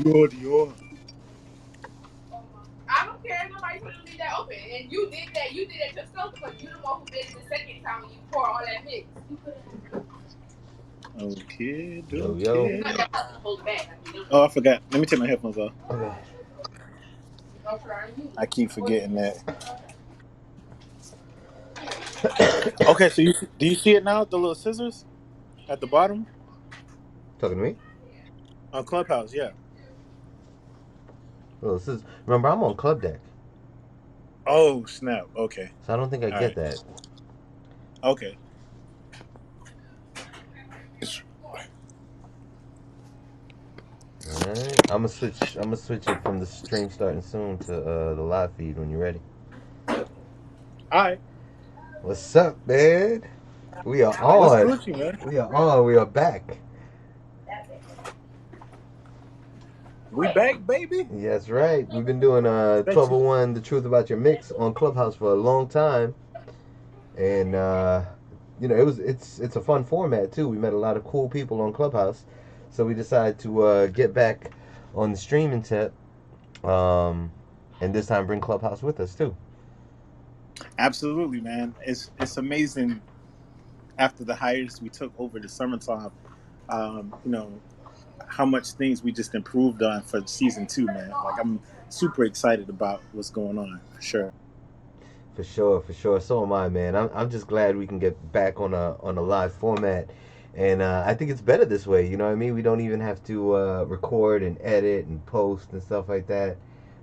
Dior. I don't care if nobody told you to leave that open. And you did that. You did it yourself because you the one who did it the second time when you pour all that mix. Okay, Yo, yo. okay. It's not that hard to hold back. Oh, I forgot. Let me take my headphones off. Okay. I keep forgetting that. Okay, so do you see it now? The little scissors at the bottom Talking to me? on Clubhouse. Yeah. Well, remember, I'm on Club Deck, Oh snap. Okay. so I don't think I All get right. that. Okay. All right, I'm gonna switch. I'm gonna switch it from the stream starting soon to the live feed when you're ready. All right. What's up, man? We are What's on. Gucci, man? We are on. We are back. We back, baby. Yes, right. We've been doing Sexy. 1201 The Truth About Your Mix on Clubhouse for a long time, and it's a fun format too. We met a lot of cool people on Clubhouse, so we decided to get back on the streaming tip, and this time bring Clubhouse with us too. Absolutely, man. It's amazing. After the hiatus we took over the summertime, you know how much things we just improved on for season 2, man. Like I'm super excited about what's going on. For sure. For sure, for sure. So am I, man. I'm just glad we can get back on a live format, and I think it's better this way. You know what I mean? We don't even have to record and edit and post and stuff like that.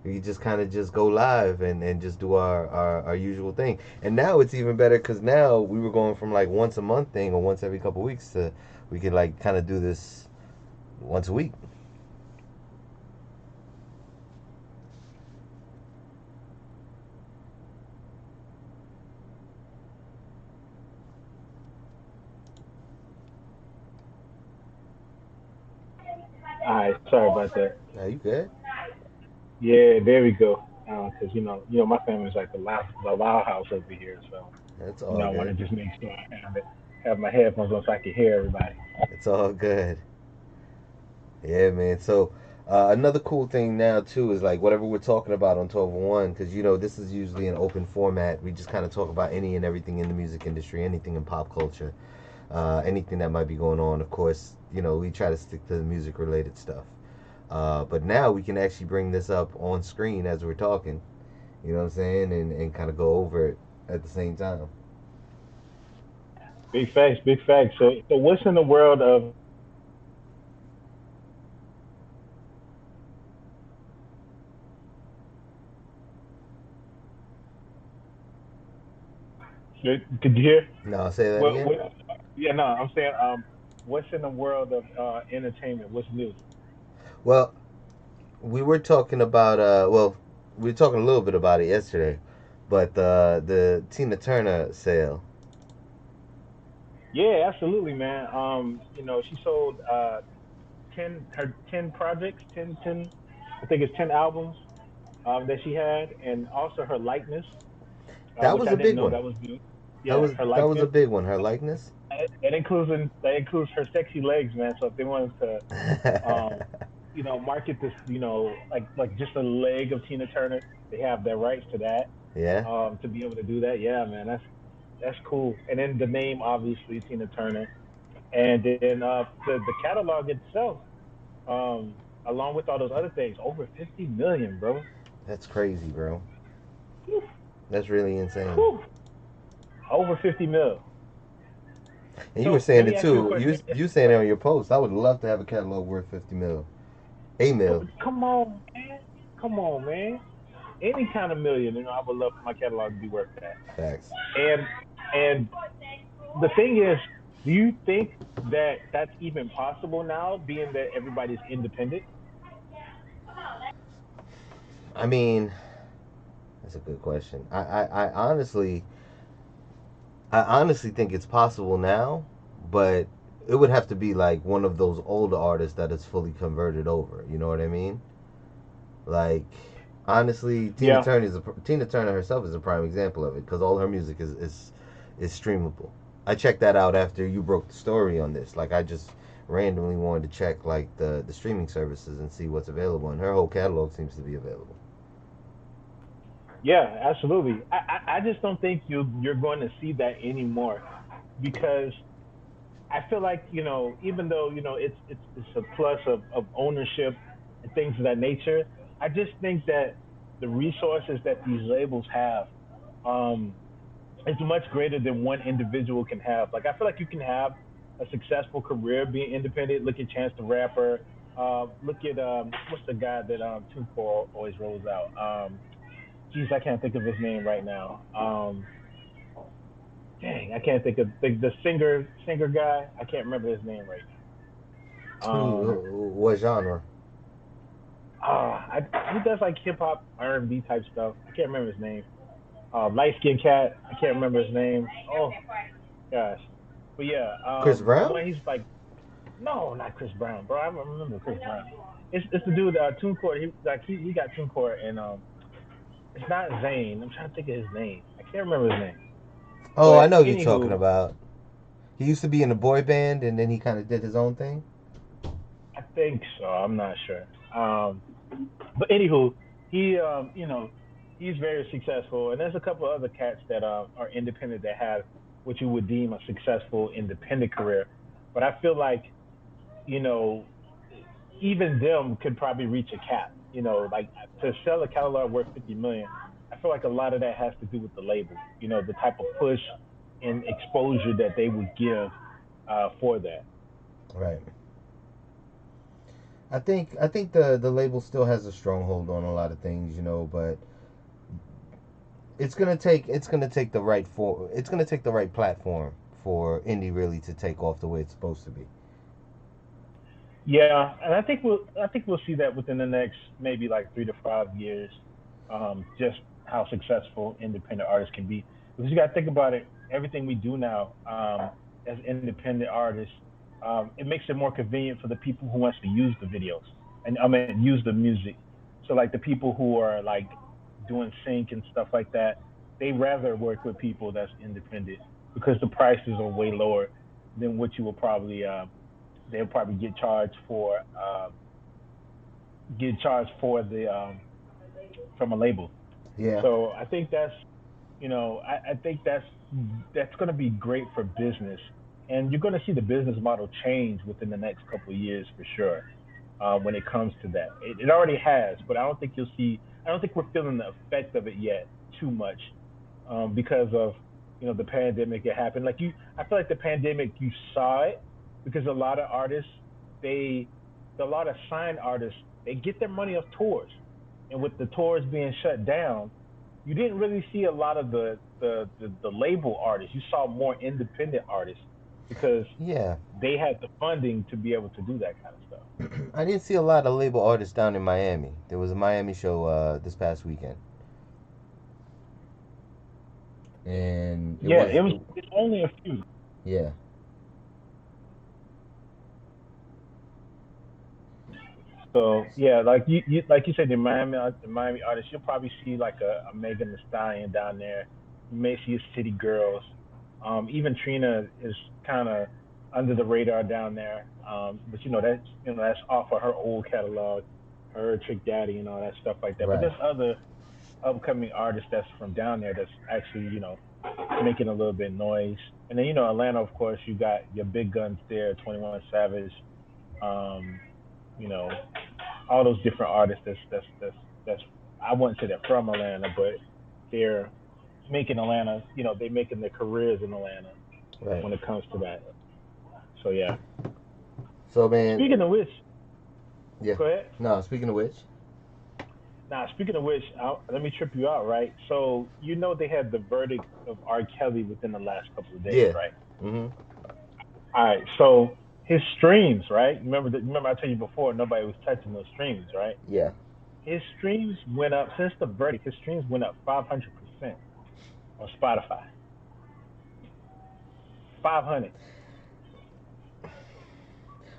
We just kind of just go live and just do our usual thing. And now it's even better because now we were going from like once a month thing or once every couple weeks to we could like kind of do this once a week. All right, sorry about that. Are you good? Yeah, there we go. Because my family's like the loud house over here, so That's all I want good. to just make sure I have my headphones on so I can hear everybody. It's all good. Yeah, man. So another cool thing now too is like whatever we're talking about on 1201, because this is usually an open format. We just kind of talk about any and everything in the music industry, anything in pop culture, anything that might be going on. Of course, we try to stick to the music related stuff. But now we can actually bring this up on screen as we're talking. You know what I'm saying, and kind of go over it at the same time. Big facts, big facts. So what's in the world of? Could you hear? Now say that What? again. What? Yeah, no. I'm saying, what's in the world of entertainment? What's new? Well, we were talking about we were talking a little bit about it yesterday, but the Tina Turner sale. Yeah, absolutely, man. She sold 10 projects, 10. I think it's 10 albums that she had, and also her likeness, That which was I a didn't big know one. that was new. That Yeah, was her that was a likeness. big one. Her likeness. That includes her sexy legs, man. So if they wanted to, um, market this, like just a leg of Tina Turner, they have their rights to that. Yeah, To be able to do that, yeah, man, that's cool. And then the name, obviously, Tina Turner, and then the catalog itself, um, along with all those other things, over 50 million, bro. that's crazy, bro. Whew, That's really insane. whew, over 50 mil. And you were So let saying me it ask you a too. You question. you saying it on your post. I would love to have a catalog worth 50 mil, a mil. Come on, man. Come on, man. Any kind of million, I would love for my catalog to be worth that. Facts. And and the thing is, do you think that that's even possible now, being that everybody's independent? I mean, that's a good question. I honestly think it's possible now, but it would have to be like one of those older artists that is fully converted over. You know what I mean? Like, honestly, Yeah. Tina Turner herself is a prime example of it because all her music is streamable. I checked that out after you broke the story on this. Like, I just randomly wanted to check like the streaming services and see what's available, and her whole catalog seems to be available. Yeah, absolutely. I just don't think you're going to see that anymore because I feel like even though it's a plus of ownership and things of that nature, I just think that the resources that these labels have um, is much greater than one individual can have. Like I feel like you can have a successful career being independent. Look at Chance the Rapper. Look at what's the guy that TuneCore always rolls out. Geez, I can't think of his name right now. Dang, I can't think of the singer guy. I can't remember his name right now. What genre? He does like hip hop R&B type stuff. I can't remember his name. Light skinned cat. I can't remember his name. Oh gosh, but yeah, Chris the Brown? one he's like, no, not Chris Brown, bro. I don't remember Chris Brown. It's the dude TuneCore. He got TuneCore and it's not Zane. I'm trying to think of his name. I can't remember his name. Oh, I But know who you're talking anywho, about. He used to be in a boy band, and then he kind of did his own thing. I think so. I'm not sure. But anywho, he he's very successful, and there's a couple of other cats that are independent that have what you would deem a successful independent career. But I feel like you know even them could probably reach a cap. Like to sell a catalog worth 50 million. I feel like a lot of that has to do with the label. The type of push and exposure that they would give for that. Right. I think the label still has a stronghold on a lot of things, but it's gonna take the right platform for indie really to take off the way it's supposed to be. Yeah, and I think we'll see that within the next maybe like 3 to 5 years. Just how successful independent artists can be, because you got to think about it. Everything we do now, as independent artists, it makes it more convenient for the people who wants to use the videos and I mean use the music. So like the people who are like doing sync and stuff like that, they rather work with people that's independent because the prices are way lower than what you will probably they'll probably get charged for the from a label. Yeah. So I think I think that's going to be great for business, and you're going to see the business model change within the next couple of years for sure. When it comes to that, it already has, but I don't think you'll see. I don't think we're feeling the effect of it yet too much, because of the pandemic. It happened like I feel like the pandemic you saw it because a lot of artists they a lot of signed artists they get their money off tours, and with the tours being shut down, you didn't really see a lot of the label artists. You saw more independent artists because Yeah. they had the funding to be able to do that kind of stuff. I didn't see a lot of label artists down in Miami. There was a Miami show this past weekend, and it Yeah, was it's only a few. yeah. So yeah, like you said, the Miami artists, you'll probably see like a Megan Thee Stallion down there. You may see a City Girls. Even Trina is kind of under the radar down there. But that's off of her old catalog, her Trick Daddy and all that stuff like that. But Right. there's other upcoming artists that's from down there that's actually making a little bit of noise. And then Atlanta, of course, you got your big guns there, 21 Savage. Um, you know, all those different artists that's I wouldn't say they're from Atlanta, but they're making Atlanta, they're making their careers in Atlanta Right. when it comes to that. So yeah. So man, Speaking of which, yeah. go ahead. No, speaking of which, Now, speaking of which, let me trip you out, right? So they had the verdict of R. Kelly within the last couple of days, yeah. right? Mhm. All right. So his streams, right? Remember I told you before nobody was touching those streams, right? Yeah. His streams went up since the verdict. His streams went up 500% on Spotify. 500.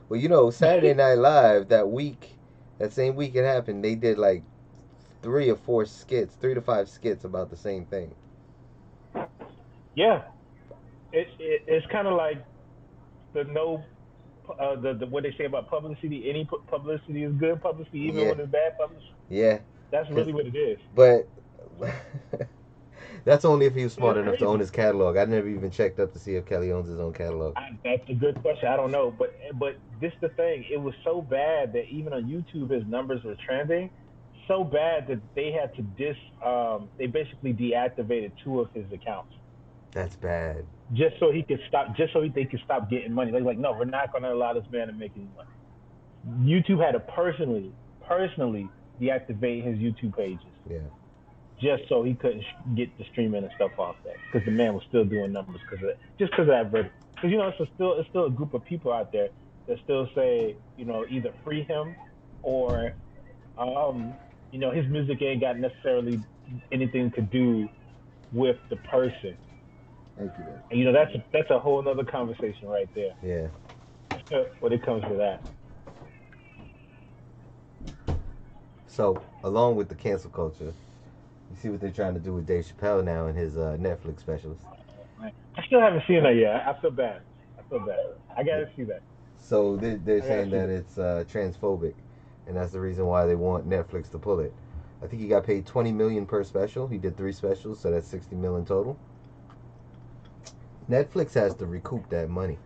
Well, Saturday Night Live that same week it happened, they did like 3 or 4 skits, 3 to 5 skits about the same thing. Yeah. It's kind of like the no. the what they say about publicity. Any publicity is good publicity, even Yeah, when it's bad publicity. yeah. That's Cause, really what it is. but that's only if he was smart It's enough to own crazy. his catalog. I never even checked up to see if Kelly owns his own catalog. That's a good question. I don't know, but this the thing. It was so bad that even on YouTube, his numbers were trending so bad that they had to They basically deactivated two of his accounts That's bad. just so he could stop. Just so they could stop getting money. They're like, no, we're not going to allow this man to make any money. YouTube had to personally deactivate his YouTube pages Yeah. just so he couldn't get the streaming and stuff off that because the man was still doing numbers because of that, just because of that verdict. Because it's still a group of people out there that still say either free him or his music ain't got necessarily anything to do with the person. Thank you, man. And that's a whole other conversation right there Yeah. when it comes to that. So, along with the cancel culture, you see what they're trying to do with Dave Chappelle now in his Netflix specials. I still haven't seen that yet. I feel bad. I gotta see that. So they're I gotta saying see that that. it's transphobic, and that's the reason why they want Netflix to pull it. I think he got paid 20 million per special. He did 3 specials, so that's 60 million total. Netflix has to recoup that money.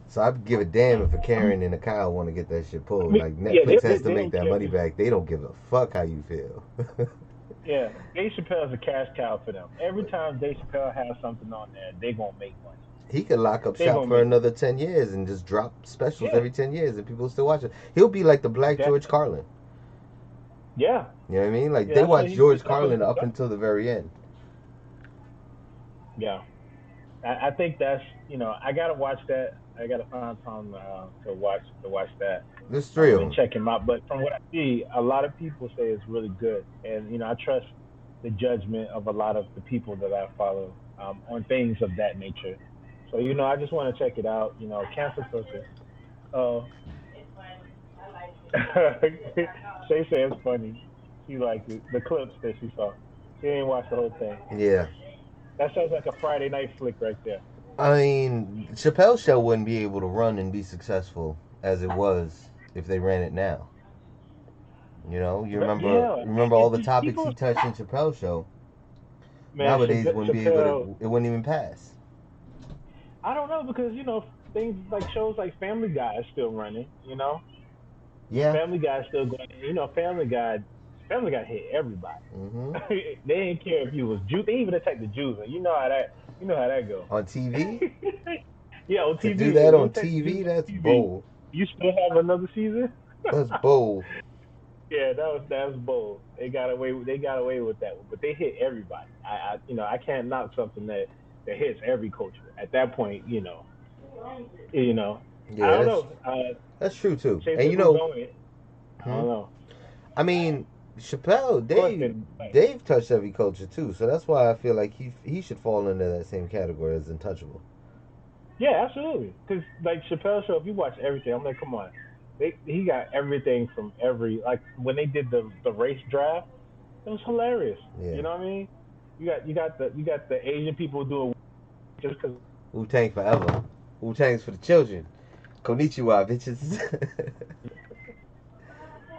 So I'd give a damn if a Karen and a Kyle want to get that shit I pulled. mean, Like yeah, Netflix has to they make don't that care. money back. They don't give a fuck how you feel. Yeah, Dave Chappelle is a cash cow for them. Every time Dave Chappelle has something on there, they gonna make money. He could lock up They shop gonna for make money. another 10 years and just drop specials Yeah, every 10 years and people still watch it. He'll be like the Black that. George Carlin. Yeah, You know what I mean? Like yeah. they watch George That's what Carlin he's up done. until the very end. Yeah, I think that's I gotta watch that. I gotta find time to watch that There's 3 of and them. check him out. But from what I see, a lot of people say it's really good, and I trust the judgment of a lot of the people that I follow on things of that nature. So I just want to check it out. Cancel culture. Oh, Shay said it's funny. She liked it. The clips that she saw. She didn't watch the whole thing. Yeah. That sounds like a Friday night flick right there. I mean, Chappelle's show wouldn't be able to run and be successful as it was if they ran it now. You know, you But remember yeah, remember all the topics people, he touched in Chappelle's show. man, Nowadays wouldn't be able Chappelle. to it wouldn't even pass. I don't know because things like shows like Family Guy is still running. Yeah. Family Guy is still going. Family Guy hit everybody. Mhm. They didn't care if you was Jew. They even attacked the Jews. And you know how that. You know how that go. On TV? Yeah, on To TV. do that They on attacked the Jews TV, on that's TV. bold. You still have another season? That's bold. Yeah, that's bold. They got away with that one, but they hit everybody. I can't knock something that hits every culture. At that point, you know, I Yeah, don't know. that's true too. Chase And said who's on it. I hmm, don't know. I mean, Chappelle, Question. Dave touched every culture too, so that's why I feel like he should fall into that same category as Untouchable. Yeah, absolutely. Because like Chappelle show, if you watch everything, I'm like, come on. He got everything from every like when they did the race draft, it was hilarious. Yeah. You know what I mean? You got the Asian people doing just because. Wu Tang forever. Wu Tang's for the children. Konnichiwa, bitches.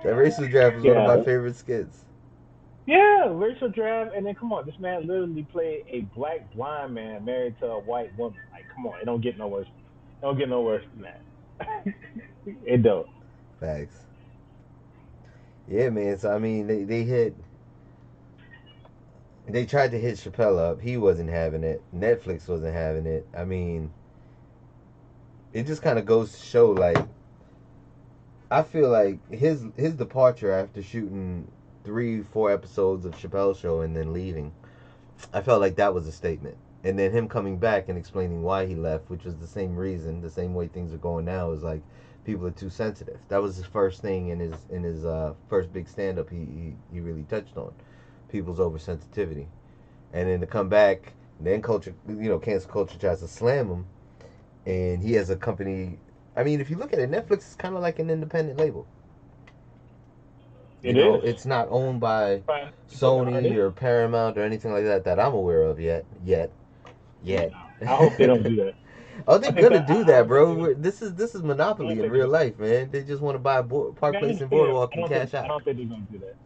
That racial draft was one of Yeah. my favorite skits. Yeah, racial draft, and then come on, this man literally played a black blind man married to a white woman. Like, come on, it don't get no worse. It don't get no worse than that. It don't. Facts. Yeah, man. So I mean, they tried to hit Chappelle up. He wasn't having it. Netflix wasn't having it. I mean, it just kind of goes to show like I feel like his departure after shooting 3-4 episodes of Chappelle's show and then leaving, I felt like that was a statement. And then him coming back and explaining why he left, which was the same reason, the same way things are going now, is like people are too sensitive. That was his first thing in his first big stand up he really touched on people's oversensitivity. And then to come back, then culture, cancel culture tries to slam him, and he has a company. I mean, if you look at it, Netflix is kind of like an independent label. It is. It's not owned by Fine. It's an Sony artist. or Paramount or anything like that I'm aware of yet. I hope they don't do that. Oh, they're I think gonna that do I that, don't think bro. they're gonna. This is I don't monopoly in think they're real gonna. life, man. They just want to buy I Park mean, I Place and understand, but Boardwalk and cash I out. don't think they're gonna do that.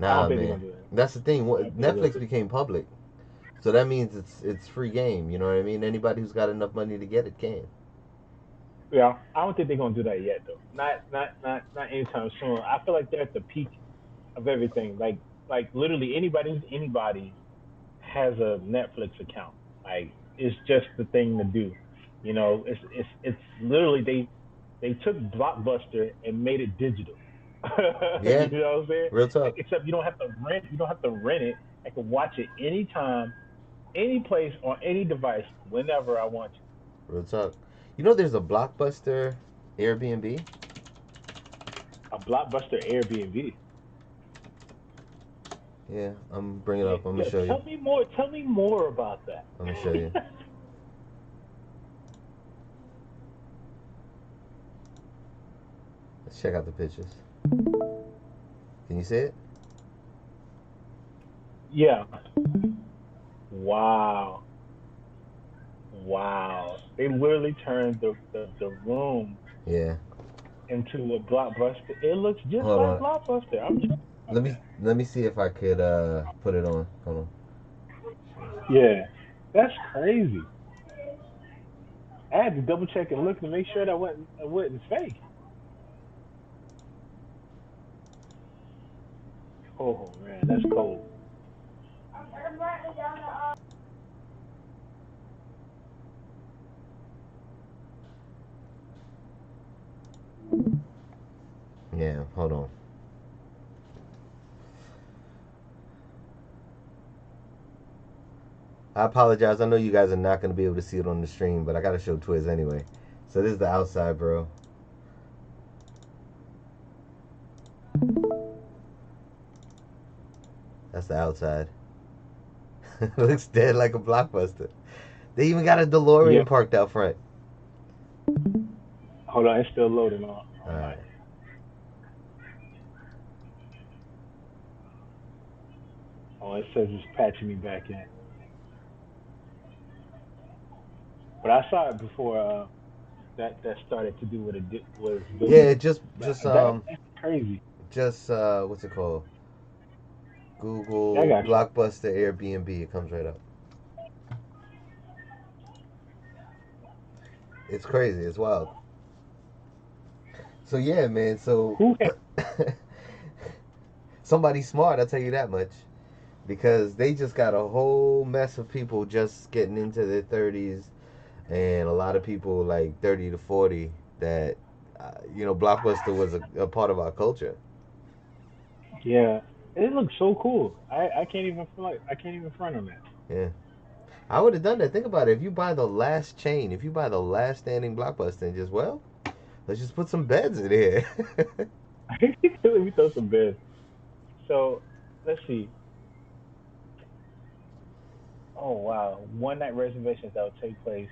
I don't Nah, think they're man. gonna do that. That's the thing. I don't think they're gonna Netflix do became public, so that means it's free game. You know what I mean? Anybody who's got enough money to get it can. that. Yeah, I don't think they're gonna do that yet, though. Not anytime soon. I feel like they're at the peak of everything. Like literally anybody has a Netflix account. Like it's just the thing to do. You know, it's literally they took Blockbuster and made it digital. Yeah, You know what I'm saying? real Like, talk. except you don't have to rent it. I can watch it anytime, any place on any device whenever I want to. Real talk. You know, there's a Blockbuster Airbnb. A Blockbuster Airbnb. Yeah, I'm bringing it Yeah, up. I'm yeah, gonna show you. tell me more about that. I'm gonna show you. Let's check out the pictures. Can you see it? Yeah. Wow. Wow. They literally turned the room Yeah. into a Blockbuster. It looks just Hold like on. Blockbuster. I'm sure about that. Let me see if I could put it on. Hold on. Yeah. That's crazy. I had to double check and look to make sure that wasn't fake. Oh man, that's cold. Yeah. Hold on. I apologize. I know you guys are not gonna be able to see it on the stream, but I gotta show Twiz anyway. So this is the outside, bro. That's the outside. It looks dead like a Blockbuster. They even got a Yeah. DeLorean parked out front. Hold on, it's still loading All on right. mine. Oh, it says it's patching me back in. But I saw it before that started to do what it was Yeah, doing. That's crazy. just what's it called? I Google got you. Blockbuster Airbnb. It comes right up. It's crazy. It's wild. So yeah, man. So Who had, somebody smart, I'll tell you that much. Because they just got a whole mess of people just getting into their 30s, and a lot of people like 30 to 40 that, Blockbuster was a part of our culture. yeah. It looks so cool. I can't even front on that. Yeah. I would have done that. Think about it. If you buy the last chain, if you buy the last standing Blockbuster and just, well, let's just put some beds in here. Let me throw some bids. So let's see. Oh wow, one night reservations that will take place.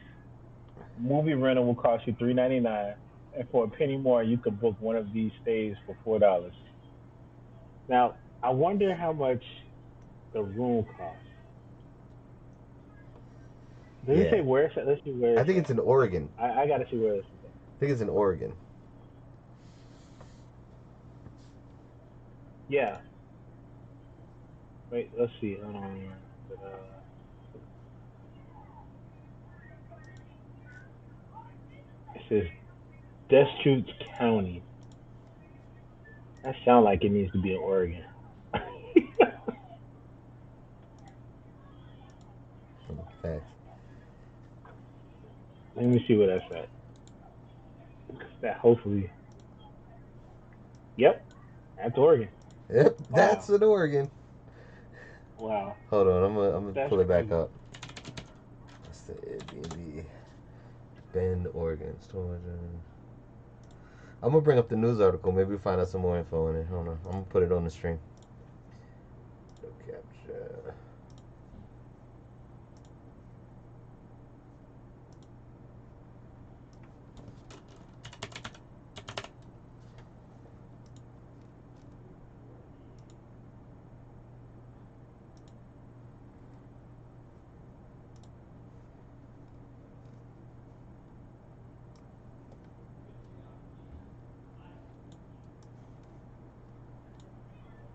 Movie rental will cost you $3.99, and for a penny more, you could book one of these stays for $4. Now, I wonder how much the room costs. Does it Yeah. say where it's at? Let's see where I it's think it's at. in Oregon. I gotta see where it's at. I think it's in Oregon. Yeah. Wait, let's see. It says Deschutes County. That sounds like it needs to be in Oregon. Facts. Let me see where that's at. That hopefully. Yep, that's Oregon. Yep, that's Wow. in Oregon. Wow. Hold on, I'm gonna That's pull it back crazy. up. What's the Airbnb? Bend, Oregon. Storage. I'm gonna bring up the news article. Maybe we'll find out some more info on it. Hold on. I'm gonna put it on the stream. Capture.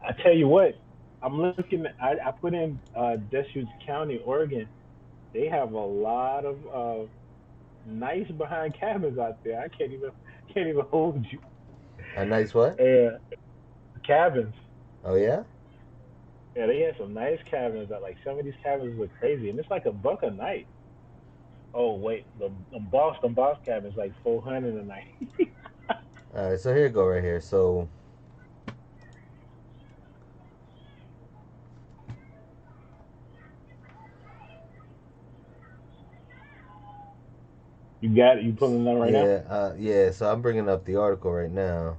I tell you what, I'm looking. I put in Deschutes County, Oregon. They have a lot of nice behind cabins out there. I can't even hold you. A nice what? Cabins. Oh yeah. Yeah, they have some nice cabins. That like some of these cabins look crazy, and it's like $1 a night. Oh wait, the boss cabins like 400 a night. All right, so here you go right here. So You got it. You pulling it up right now? yeah. So I'm bringing up the article right now.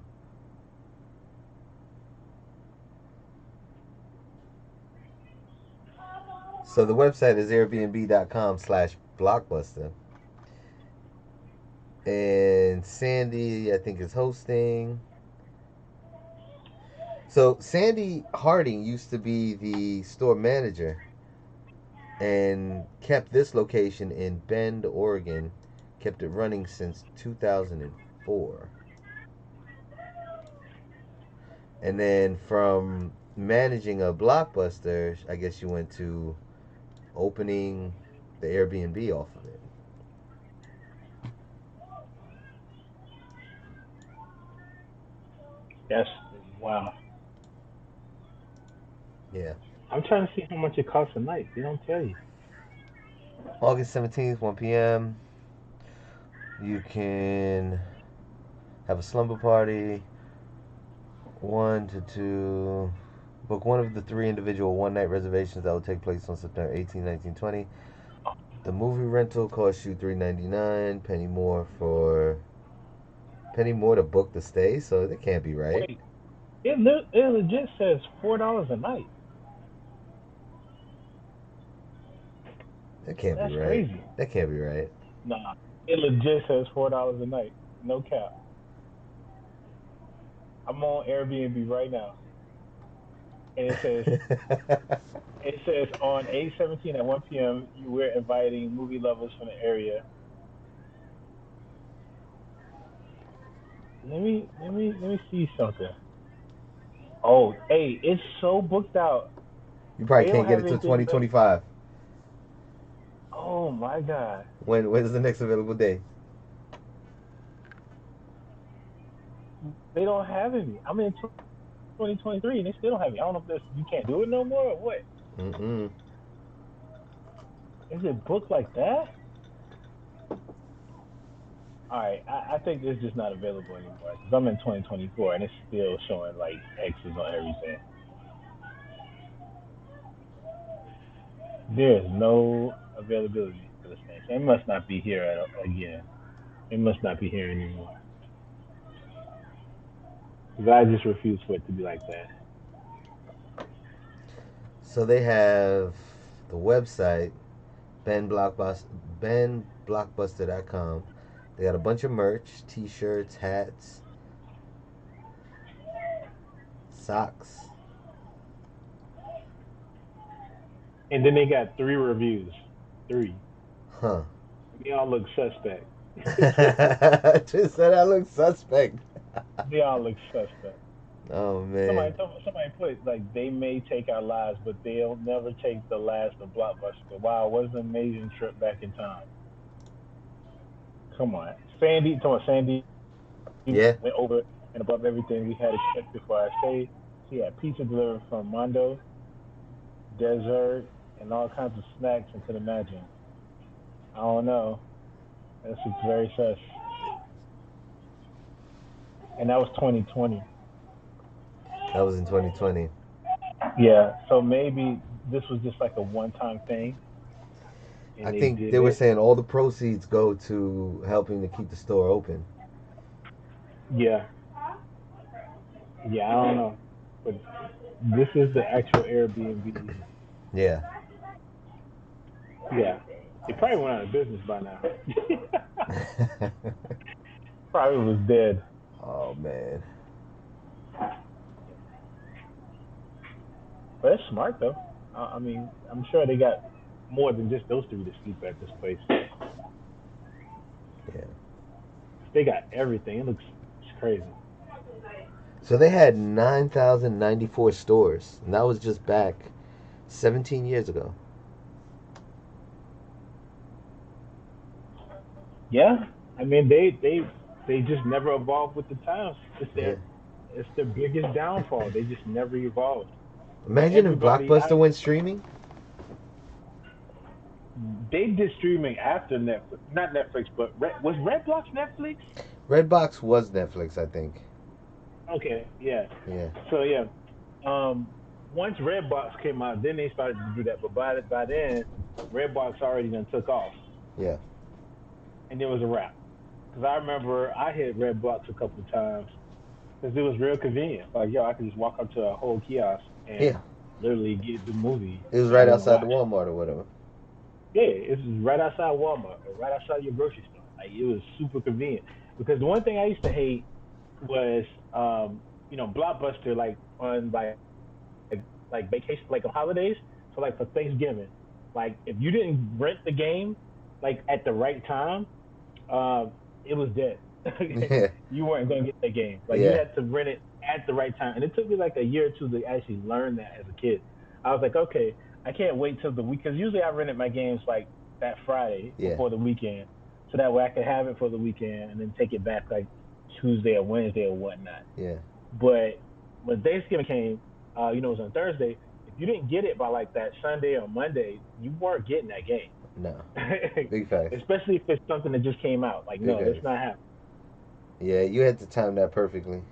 So the website is Airbnb.com/blockbuster, and Sandy I think is hosting. So Sandy Harding used to be the store manager and kept this location in Bend, Oregon. Kept it running since 2004. And then from managing a Blockbuster, I guess you went to opening the Airbnb off of it. Yes. Wow. Yeah. I'm trying to see how much it costs a night. They don't tell you. August 17th, 1 p.m. You can have a slumber party, 1 to 2. Book one of the three individual one night reservations that will take place on September 18, 1920. The movie rental costs you $3.99. Penny more to book the stay, so that can't be right. Wait, it legit says $4 a night. That can't be That's right. crazy. That can't be right. Nah, it legit says $4 a night. No cap. I'm on Airbnb right now, and it says on 8/17 at 1 p.m. We're inviting movie lovers from the area. Let me see something. Oh, hey, it's so booked out. You probably They don't can't get have it till anything available. 2025. Oh my god, When's the next available day? they don't have any. I'm in 2023 and they still don't have any. I don't know if this you can't do it no more or what. Mm-mm. Is it booked like that? All right, I think it's just not available anymore because I'm in 2024 and it's still showing like X's on everything. There is no availability for this thing. So it must not be here again. It must not be here anymore. Because I just refuse for it to be like that. So they have the website Ben Blockbuster BenBlockbuster.com. They got a bunch of merch, T-shirts, hats, socks. And then they got 3 reviews. Three. Huh. They all look suspect. Just said I look suspect. They all look suspect. Oh man. Somebody put like they may take our lives, but they'll never take the last of Blockbuster. Wow, what an amazing trip back in time. Come on, Sandy. Come on, Sandy Yeah. went over and above everything we had expected for our stay. She had pizza delivered from Mondo, dessert, and all kinds of snacks and could imagine. I don't know. That's very sus. And that was 2020. That was in 2020. Yeah, so maybe this was just like a one-time thing, I and they think they did were it. saying all the proceeds go to helping to keep the store open. Yeah, yeah, I don't know, but this is the actual Airbnb. Yeah. Yeah, they probably went out of business by now. Probably was dead. Oh man. But it's smart though. I mean, I'm sure they got more than just those three to sleep at this place. Yeah. They got everything. It looks it's crazy. So they had 9,094 stores, and that was just back 17 years ago. Yeah, I mean they just never evolved with the times. Yeah. It's their biggest downfall. They just never evolved. But Imagine if everybody, Blockbuster went streaming. they did streaming after Netflix, not Netflix, but was Redbox Netflix? Redbox was Netflix, I think. Okay, yeah. Yeah. So yeah, um, once Redbox came out, then they started to do that. But by then, Redbox already done took off, Yeah. and it was a wrap. Because I remember I hit Redbox a couple of times because it was real convenient. Like yo, I could just walk up to a whole kiosk and Yeah. literally get the movie It was that I right want to outside the watch. Walmart or whatever. Yeah, it's right outside Walmart or right outside your grocery store. Like it was super convenient. Because the one thing I used to hate was Blockbuster like on like vacation like on holidays. So like for Thanksgiving, like if you didn't rent the game like at the right time, it was dead. Yeah. You weren't gonna get that game. Like you Yeah. had to rent it at the right time, and it took me like a year or two to actually learn that as a kid. I was like, okay, I can't wait till the week because usually I rented my games like that Friday Yeah. before the weekend, so that way I could have it for the weekend and then take it back like Tuesday or Wednesday or whatnot. Yeah. But when Thanksgiving came, it was on Thursday. If you didn't get it by like that Sunday or Monday, you weren't getting that game. No. Big facts. Especially if it's something that just came out. Like, Big no, that's facts. not happening. Yeah, you had to time that perfectly.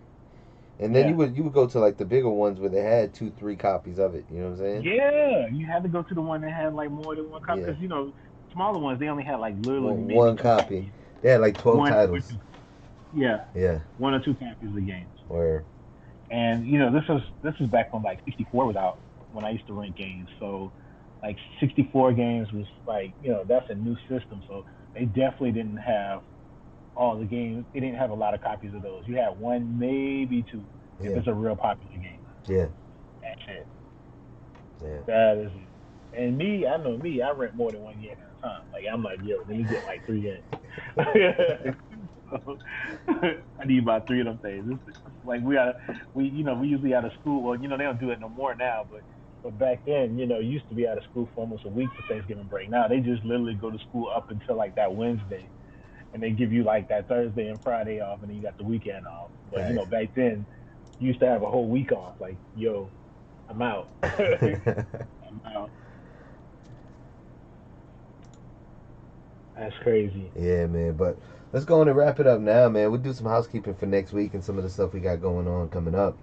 And then Yeah. you would go to like the bigger ones where they had two, three copies of it. You know what I'm saying? Yeah, you had to go to the one that had like more than one copy Yeah. because smaller ones they only had like literally maybe One two copy. copies, They had like 12 one or titles. two. Yeah, Yeah. one or two copies of games. Where And this was back when like 64 was out when I used to rent games. So like 64 games was like that's a new system. So they definitely didn't have all the games. They didn't have a lot of copies of those. You had one, maybe two, if yeah. it's a real popular game. Yeah. That's it. Yeah. That is it. And me, I know me. I rent more than one game at a time. Like I'm like, yo, let me get like three games. So, I need about three of them things. It's like we usually out of school. Well, they don't do it no more now, but back then, you used to be out of school for almost a week for Thanksgiving break. Now they just literally go to school up until like that Wednesday, and they give you like that Thursday and Friday off, and then you got the weekend off. But Right. back then, you used to have a whole week off. Like, yo, I'm out. I'm out. That's crazy. Yeah, man. But let's go on and wrap it up now, man. We'll do some housekeeping for next week and some of the stuff we got going on coming up.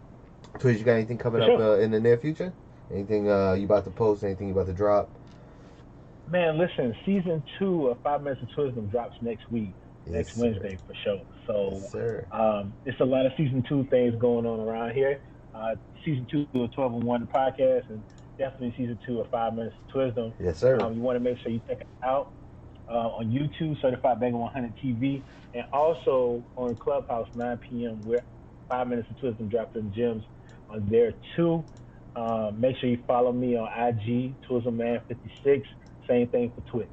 Twiz, you got anything coming For up sure. in the near future? Anything you about to post? Anything you about to drop? Man, listen, season 2 of 5 Minutes of Tourism drops next week, Yes, next sir. Wednesday for sure. Yes, So sir. it's a lot of season 2 things going on around here. Season 2 of 12 and 1 the podcast, and definitely season 2 of 5 Minutes of Tourism. Yes, sir. You want to make sure you check it out on YouTube, Certified Banger 100 TV, and also on Clubhouse 9 p.m. where 5 Minutes of Tourism dropping gems on there too. Make sure you follow me on IG, TourismMan56. Same thing for Twitch.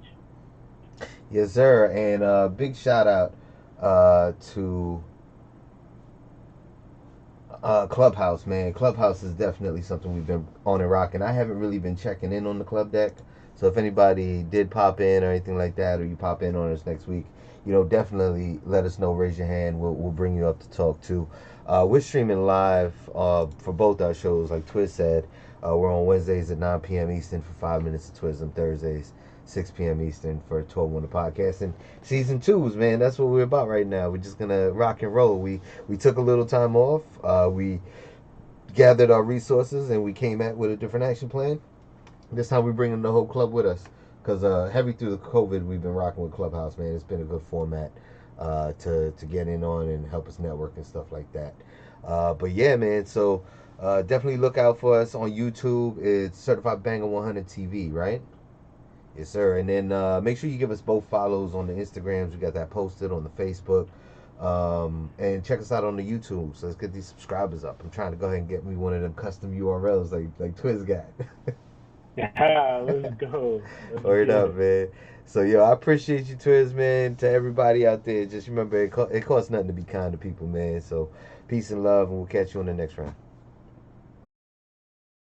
Yes, sir. And big shout out to Clubhouse, man. Clubhouse is definitely something we've been on and rocking. I haven't really been checking in on the club deck, so if anybody did pop in or anything like that, or you pop in on us next week, definitely let us know. Raise your hand. We'll bring you up to talk too. We're streaming live for both our shows, like Twiz said. We're on Wednesdays at 9 p.m. Eastern for 5 Minutes of Twiz, and Thursdays 6 p.m. Eastern for 12 on the podcast. And season 2s, man, that's what we're about right now. We're just gonna rock and roll. We took a little time off. We gathered our resources and we came at with a different action plan. This time we're bringing the whole club with us because heavy through the COVID, we've been rocking with Clubhouse, man. It's been a good format to get in on and help us network and stuff like that. But yeah, man. So definitely look out for us on YouTube. It's Certified Banger 100 TV, right? Yes, sir. And then make sure you give us both follows on the Instagrams. We got that posted on the Facebook. And check us out on the YouTube. So let's get these subscribers up. I'm trying to go ahead and get me one of them custom URLs like Twiz got. Let's go. Let's Word get up, it. man. So, yo, I appreciate you, Twiz, man. To everybody out there, just remember it costs nothing to be kind to people, man. So, peace and love, and we'll catch you on the next round.